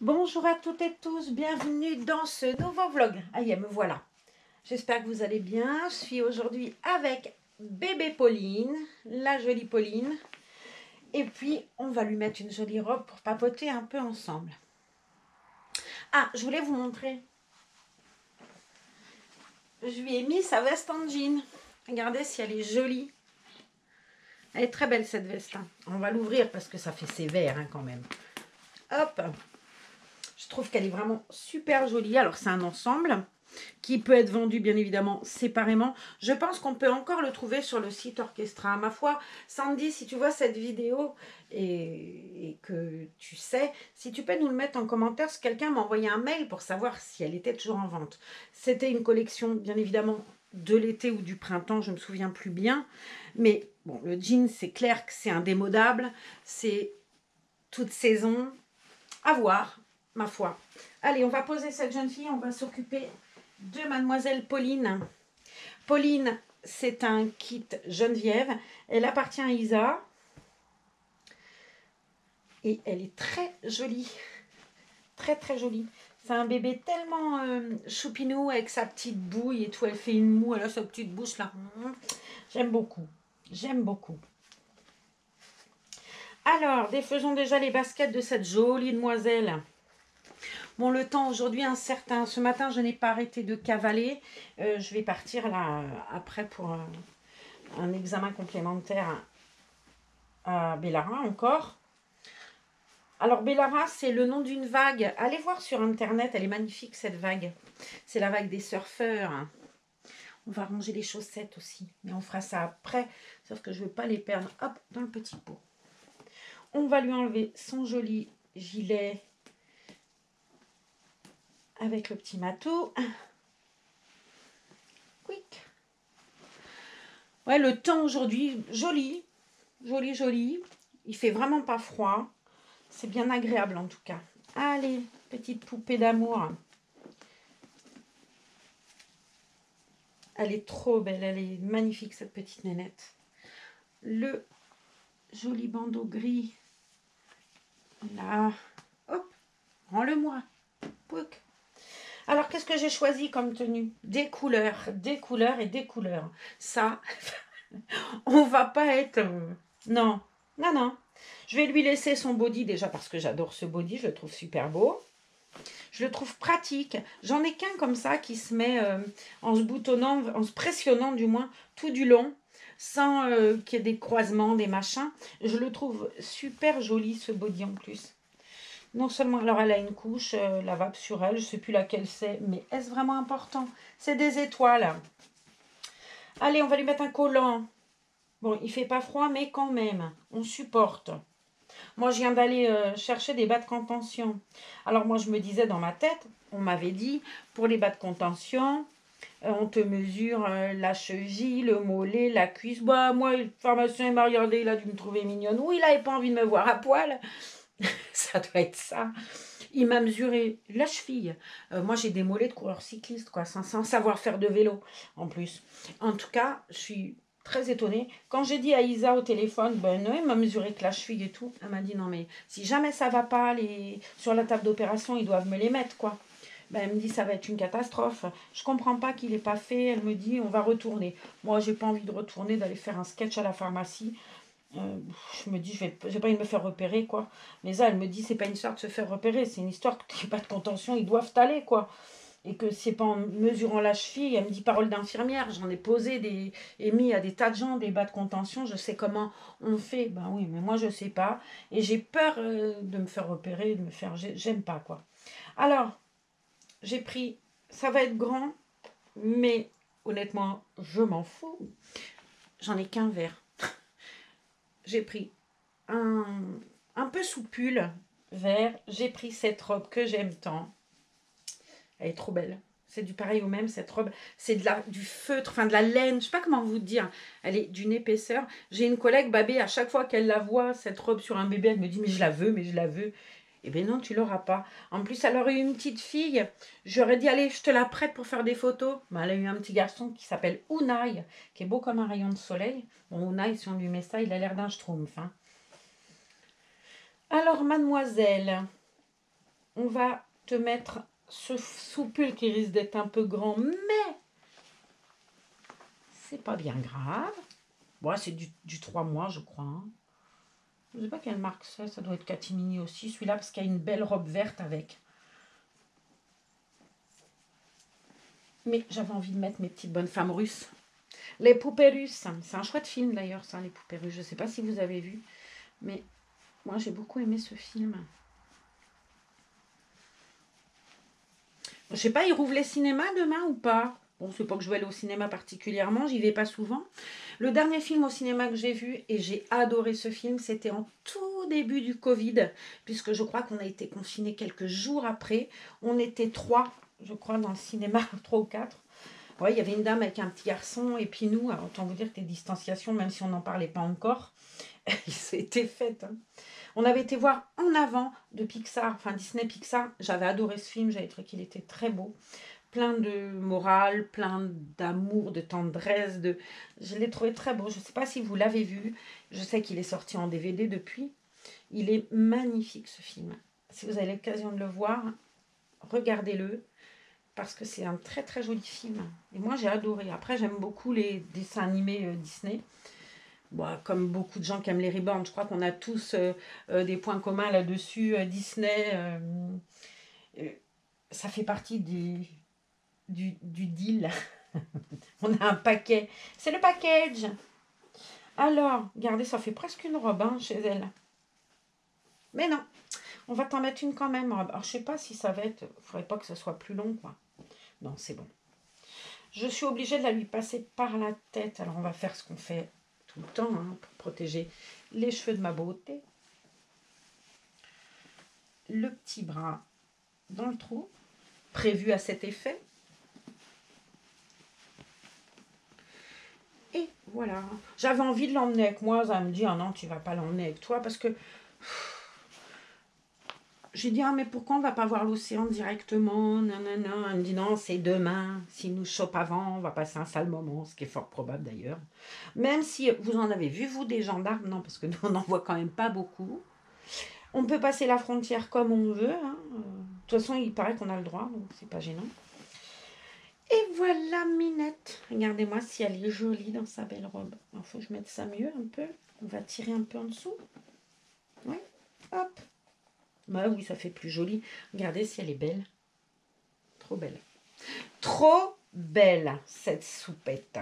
Bonjour à toutes et tous, bienvenue dans ce nouveau vlog. Aïe, me voilà. J'espère que vous allez bien. Je suis aujourd'hui avec bébé Pauline, la jolie Pauline. Et puis, on va lui mettre une jolie robe pour papoter un peu ensemble. Ah, je voulais vous montrer. Je lui ai mis sa veste en jean. Regardez si elle est jolie. Elle est très belle cette veste. On va l'ouvrir parce que ça fait sévère quand même. Hop. Je trouve qu'elle est vraiment super jolie. Alors, c'est un ensemble qui peut être vendu bien évidemment séparément. Je pense qu'on peut encore le trouver sur le site Orchestra. Ma foi, Sandy, si tu vois cette vidéo et que tu sais, si tu peux nous le mettre en commentaire, si quelqu'un m'a envoyé un mail pour savoir si elle était toujours en vente. C'était une collection bien évidemment de l'été ou du printemps, je ne me souviens plus bien. Mais bon, le jean, c'est clair que c'est indémodable. C'est toute saison. À voir, ma foi. Allez, on va poser cette jeune fille, on va s'occuper de mademoiselle Pauline. Pauline, c'est un kit Geneviève. Elle appartient à Isa. Et elle est très jolie. Très, très jolie. C'est un bébé tellement choupinou avec sa petite bouille et tout. Elle fait une moue, elle a sa petite bouche là. J'aime beaucoup. J'aime beaucoup. Alors, défaisons déjà les baskets de cette jolie demoiselle. Bon, le temps aujourd'hui est incertain. Ce matin, je n'ai pas arrêté de cavaler. Je vais partir là après pour un examen complémentaire à Bellara encore. Alors Bellara, c'est le nom d'une vague. Allez voir sur internet, elle est magnifique cette vague. C'est la vague des surfeurs. On va ranger les chaussettes aussi, mais on fera ça après. Sauf que je ne veux pas les perdre. Hop, dans le petit pot. On va lui enlever son joli gilet avec le petit matou. Quick. Ouais, le temps aujourd'hui, joli. Joli, joli. Il fait vraiment pas froid. C'est bien agréable en tout cas. Allez, petite poupée d'amour. Elle est trop belle. Elle est magnifique cette petite nénette. Le joli bandeau gris. Là. Hop. Rends-le-moi. Pouc. Alors, qu'est-ce que j'ai choisi comme tenue? Des couleurs et des couleurs. Ça, on va pas être... Non, non, non. Je vais lui laisser son body déjà parce que j'adore ce body. Je le trouve super beau. Je le trouve pratique. J'en ai qu'un comme ça qui se met en se boutonnant, en se pressionnant du moins tout du long, sans qu'il y ait des croisements, des machins. Je le trouve super joli ce body en plus. Non seulement, alors elle a une couche lavable sur elle, je ne sais plus laquelle c'est, mais est-ce vraiment important? C'est des étoiles. Allez, on va lui mettre un collant. Bon, il fait pas froid, mais quand même, on supporte. Moi, je viens d'aller chercher des bas de contention. Alors moi, je me disais dans ma tête, on m'avait dit, pour les bas de contention, on te mesure la cheville, le mollet, la cuisse. Bah, moi, le pharmacien il m'a regardé, il a dû me trouver mignonne. Ou il n'avait pas envie de me voir à poil. Ça doit être ça. Il m'a mesuré la cheville. Moi, j'ai des mollets de coureur cycliste, quoi, sans savoir faire de vélo, en plus. En tout cas, je suis très étonnée. Quand j'ai dit à Isa au téléphone, ben non, il m'a mesuré que la cheville et tout. Elle m'a dit, non, mais si jamais ça va pas, sur la table d'opération, ils doivent me les mettre, quoi. Ben, elle me dit, ça va être une catastrophe. Je comprends pas qu'il n'ait pas fait. Elle me dit, on va retourner. Moi, j'ai pas envie de retourner, d'aller faire un sketch à la pharmacie. Je me dis, je vais pas envie de me faire repérer, quoi. Mais ça, elle me dit, c'est pas une histoire de se faire repérer, c'est une histoire que tu n'as pas de contention, ils doivent t'aller, quoi. Et que c'est pas en mesurant la cheville, elle me dit parole d'infirmière, j'en ai posé et mis à des tas de gens des bas de contention, je sais comment on fait. Ben oui, mais moi je sais pas. Et j'ai peur de me faire repérer, de me faire. J'aime pas, quoi. Alors, j'ai pris, ça va être grand, mais honnêtement, je m'en fous. J'en ai qu'un verre. J'ai pris un peu sous pull vert. J'ai pris cette robe que j'aime tant. Elle est trop belle. C'est du pareil au même, cette robe. C'est du feutre, enfin de la laine. Je sais pas comment vous dire. Elle est d'une épaisseur. J'ai une collègue, Babé, à chaque fois qu'elle la voit, cette robe sur un bébé, elle me dit, mais je la veux, mais je la veux. Eh bien non, tu l'auras pas. En plus, elle aurait eu une petite fille. J'aurais dit, allez, je te la prête pour faire des photos. Mais elle a eu un petit garçon qui s'appelle Unai, qui est beau comme un rayon de soleil. Bon, Unai, si on lui met ça, il a l'air d'un schtroumpf. Hein. Alors, mademoiselle, On va te mettre ce soupule qui risque d'être un peu grand, mais c'est pas bien grave. Bon, c'est du 3 mois, je crois. Hein. Je ne sais pas quelle marque c'est, ça doit être Catimini aussi, celui-là, parce qu'il y a une belle robe verte avec. Mais j'avais envie de mettre mes petites bonnes femmes russes. Les poupées russes, c'est un chouette film d'ailleurs, ça, les poupées russes. Je ne sais pas si vous avez vu, mais moi j'ai beaucoup aimé ce film. Je sais pas, ils rouvrent les cinémas demain ou pas? Bon, c'est pas que je vais aller au cinéma particulièrement, j'y vais pas souvent. Le dernier film au cinéma que j'ai vu, et j'ai adoré ce film, c'était en tout début du Covid, puisque je crois qu'on a été confinés quelques jours après. On était 3, je crois, dans le cinéma, 3 ou 4. Ouais, il y avait une dame avec un petit garçon, et puis nous, alors, autant vous dire que les distanciations, même si on n'en parlait pas encore, c'était fait. Hein. On avait été voir En avant de Pixar, enfin Disney Pixar. J'avais adoré ce film, j'avais trouvé qu'il était très beau. Plein de morale, plein d'amour, de tendresse. Je l'ai trouvé très beau. Je ne sais pas si vous l'avez vu. Je sais qu'il est sorti en DVD depuis. Il est magnifique ce film. Si vous avez l'occasion de le voir, regardez-le. Parce que c'est un très très joli film. Et moi j'ai adoré. Après j'aime beaucoup les dessins animés Disney. Bon, comme beaucoup de gens qui aiment les Reborn, je crois qu'on a tous des points communs là-dessus. Disney, ça fait partie du deal. On a un paquet. C'est le package. Alors, regardez, ça fait presque une robe hein, chez elle. Mais non, on va t'en mettre une quand même. Alors, je sais pas si ça va être... Il ne faudrait pas que ça soit plus long, quoi. Non, c'est bon. Je suis obligée de la lui passer par la tête. Alors, on va faire ce qu'on fait tout le temps hein, pour protéger les cheveux de ma beauté. Le petit bras dans le trou, prévu à cet effet. Et voilà. J'avais envie de l'emmener avec moi. Ça me dit, ah non, tu vas pas l'emmener avec toi parce que... J'ai dit, ah mais pourquoi on va pas voir l'océan directement? Non, non, non. Elle me dit, non, c'est demain. S'il nous chope avant, on va passer un sale moment, ce qui est fort probable d'ailleurs. Même si vous en avez vu, vous, des gendarmes, non, parce que nous, on n'en voit quand même pas beaucoup. On peut passer la frontière comme on veut. Hein. De toute façon, il paraît qu'on a le droit, donc c'est pas gênant. Et voilà Minette. Regardez-moi si elle est jolie dans sa belle robe. Il faut que je mette ça mieux un peu. On va tirer un peu en dessous. Oui, hop. Bah oui, ça fait plus joli. Regardez si elle est belle. Trop belle. Trop belle, cette soupette.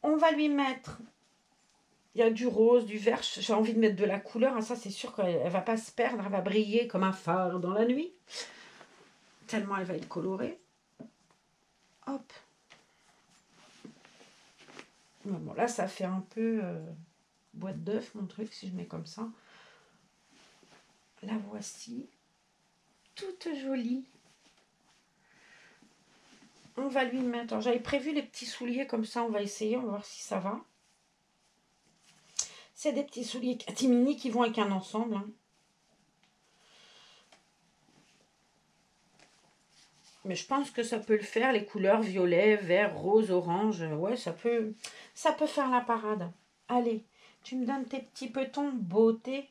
On va lui mettre... Il y a du rose, du vert. J'ai envie de mettre de la couleur. Ça, c'est sûr qu'elle ne va pas se perdre. Elle va briller comme un phare dans la nuit. Tellement elle va être colorée. Hop. Bon, là, ça fait un peu boîte d'œuf, mon truc, si je mets comme ça. La voici. Toute jolie. On va lui mettre... J'avais prévu les petits souliers comme ça. On va essayer. On va voir si ça va. C'est des petits souliers Catimini qui vont avec un ensemble. Hein. Mais je pense que ça peut le faire. Les couleurs violet, vert, rose, orange. Ouais, ça peut faire la parade. Allez, tu me donnes tes petits petons beauté.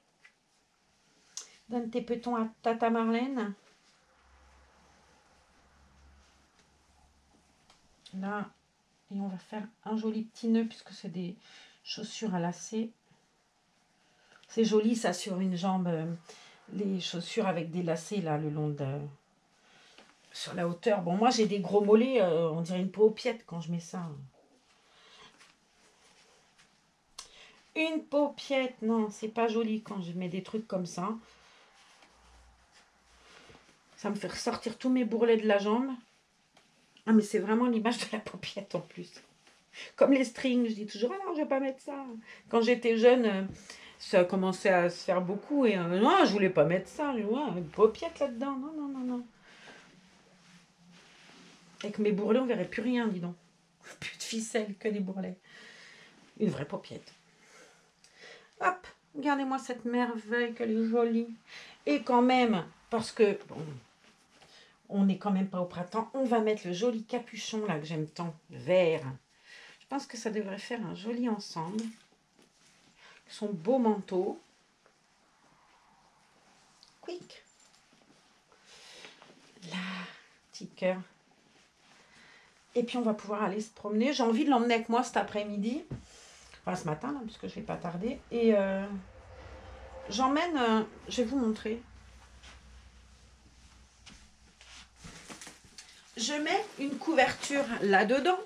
Donne tes petons à Tata Marlène. Là, et on va faire un joli petit nœud puisque c'est des chaussures à lacets. C'est joli ça sur une jambe. Les chaussures avec des lacets là le long de... Sur la hauteur. Bon, moi j'ai des gros mollets. On dirait une paupiette quand je mets ça. Une paupiette. Non, c'est pas joli quand je mets des trucs comme ça. Ça me fait ressortir tous mes bourrelets de la jambe. Ah, mais c'est vraiment l'image de la paupiette en plus. Comme les strings, je dis toujours, ah non, je vais pas mettre ça. Quand j'étais jeune, ça a commencé à se faire beaucoup. Et non, je voulais pas mettre ça. Je vois une paupiette là-dedans. Non, non, non, non. Avec mes bourrelets, on verrait plus rien, dis donc. Plus de ficelle que des bourrelets. Une vraie paupiette. Hop, regardez-moi cette merveille, qu'elle est jolie. Et quand même, parce que, bon, on n'est quand même pas au printemps, on va mettre le joli capuchon là que j'aime tant, vert. Je pense que ça devrait faire un joli ensemble. Son beau manteau. Quick. cœur. Et puis, on va pouvoir aller se promener. J'ai envie de l'emmener avec moi cet après-midi. Enfin, ce matin, là, parce que je ne vais pas tarder. Et j'emmène... je vais vous montrer. Je mets une couverture là-dedans.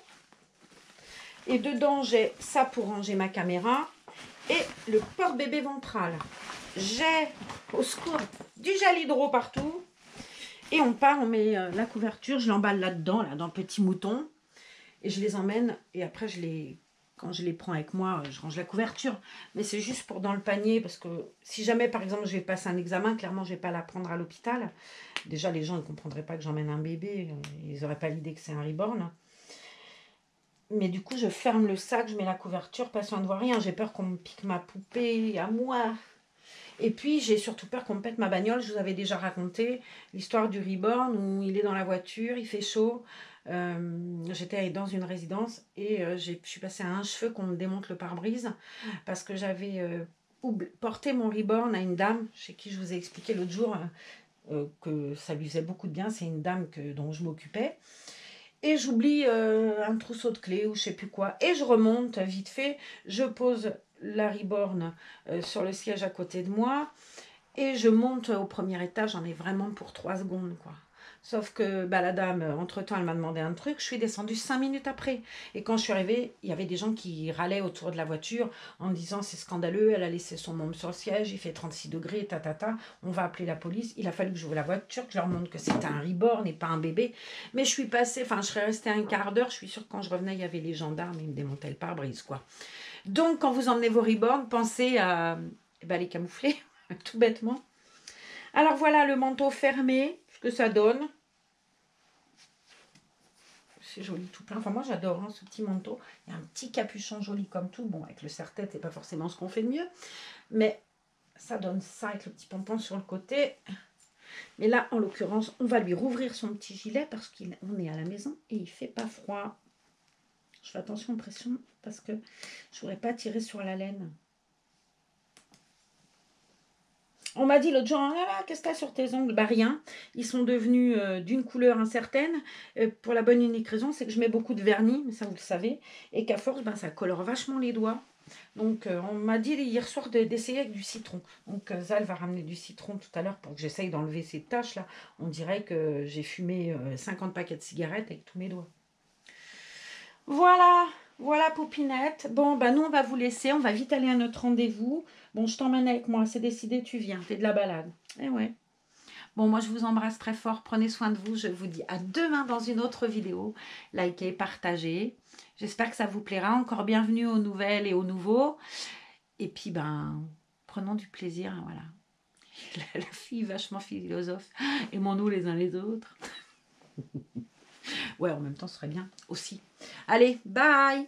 Et dedans, j'ai ça pour ranger ma caméra. Et le porte-bébé ventral. J'ai, au secours, du gel hydro partout. Et on part, on met la couverture, je l'emballe là-dedans, là, dans le petit mouton. Et je les emmène. Et après, quand je les prends avec moi, je range la couverture. Mais c'est juste pour dans le panier. Parce que si jamais, par exemple, je vais passer un examen, clairement, je ne vais pas la prendre à l'hôpital. Déjà, les gens ne comprendraient pas que j'emmène un bébé. Ils n'auraient pas l'idée que c'est un reborn. Mais du coup, je ferme le sac, je mets la couverture, pas soin de voir rien. J'ai peur qu'on me pique ma poupée à moi. Et puis, j'ai surtout peur qu'on me pète ma bagnole. Je vous avais déjà raconté l'histoire du reborn où il est dans la voiture, il fait chaud. J'étais dans une résidence et je suis passée à un cheveu qu'on me démonte le pare-brise parce que j'avais porté mon reborn à une dame chez qui je vous ai expliqué l'autre jour que ça lui faisait beaucoup de bien. C'est une dame dont je m'occupais. Et j'oublie un trousseau de clés ou je sais plus quoi. Et je remonte vite fait. Je pose la reborn sur le siège à côté de moi. Et je monte au premier étage. J'en ai vraiment pour 3 secondes, quoi. Sauf que la dame, entre-temps, elle m'a demandé un truc. Je suis descendue 5 minutes après. Et quand je suis arrivée, il y avait des gens qui râlaient autour de la voiture en me disant c'est scandaleux, elle a laissé son môme sur le siège, il fait 36 degrés, on va appeler la police. Il a fallu que j'ouvre la voiture, que je leur montre que c'était un reborn et pas un bébé. Mais je suis passée, je serais restée un quart d'heure. Je suis sûre que quand je revenais, il y avait les gendarmes et ils me démontaient le pare-brise, quoi. Donc, quand vous emmenez vos reborns, pensez à les camoufler, tout bêtement. Alors voilà le manteau fermé, ce que ça donne. C'est joli tout plein. Enfin, moi, j'adore ce petit manteau. Il y a un petit capuchon joli comme tout. Bon, avec le serre-tête, c'est pas forcément ce qu'on fait de mieux. Mais ça donne ça avec le petit pompon sur le côté. Mais là, en l'occurrence, on va lui rouvrir son petit gilet parce qu'on est à la maison et il fait pas froid. Je fais attention aux pressions parce que je ne voudrais pas tirer sur la laine. On m'a dit l'autre jour, ah là, qu'est-ce que tu as sur tes ongles? Bah rien, ils sont devenus d'une couleur incertaine. Pour la bonne et unique raison, c'est que je mets beaucoup de vernis, mais ça vous le savez, et qu'à force, ça colore vachement les doigts. Donc on m'a dit hier soir d'essayer avec du citron. Donc Zal va ramener du citron tout à l'heure pour que j'essaye d'enlever ces taches là. On dirait que j'ai fumé 50 paquets de cigarettes avec tous mes doigts. Voilà, voilà Poupinette. Bon, nous, on va vous laisser. On va vite aller à notre rendez-vous. Bon, je t'emmène avec moi. C'est décidé, tu viens. T'es de la balade. Eh ouais. Bon, moi, je vous embrasse très fort. Prenez soin de vous. Je vous dis à demain dans une autre vidéo. Likez, partagez. J'espère que ça vous plaira. Encore bienvenue aux nouvelles et aux nouveaux. Et puis, prenons du plaisir. Voilà. La fille vachement philosophe. Aimons-nous les uns les autres. Ouais, en même temps, ce serait bien aussi. Allez, bye!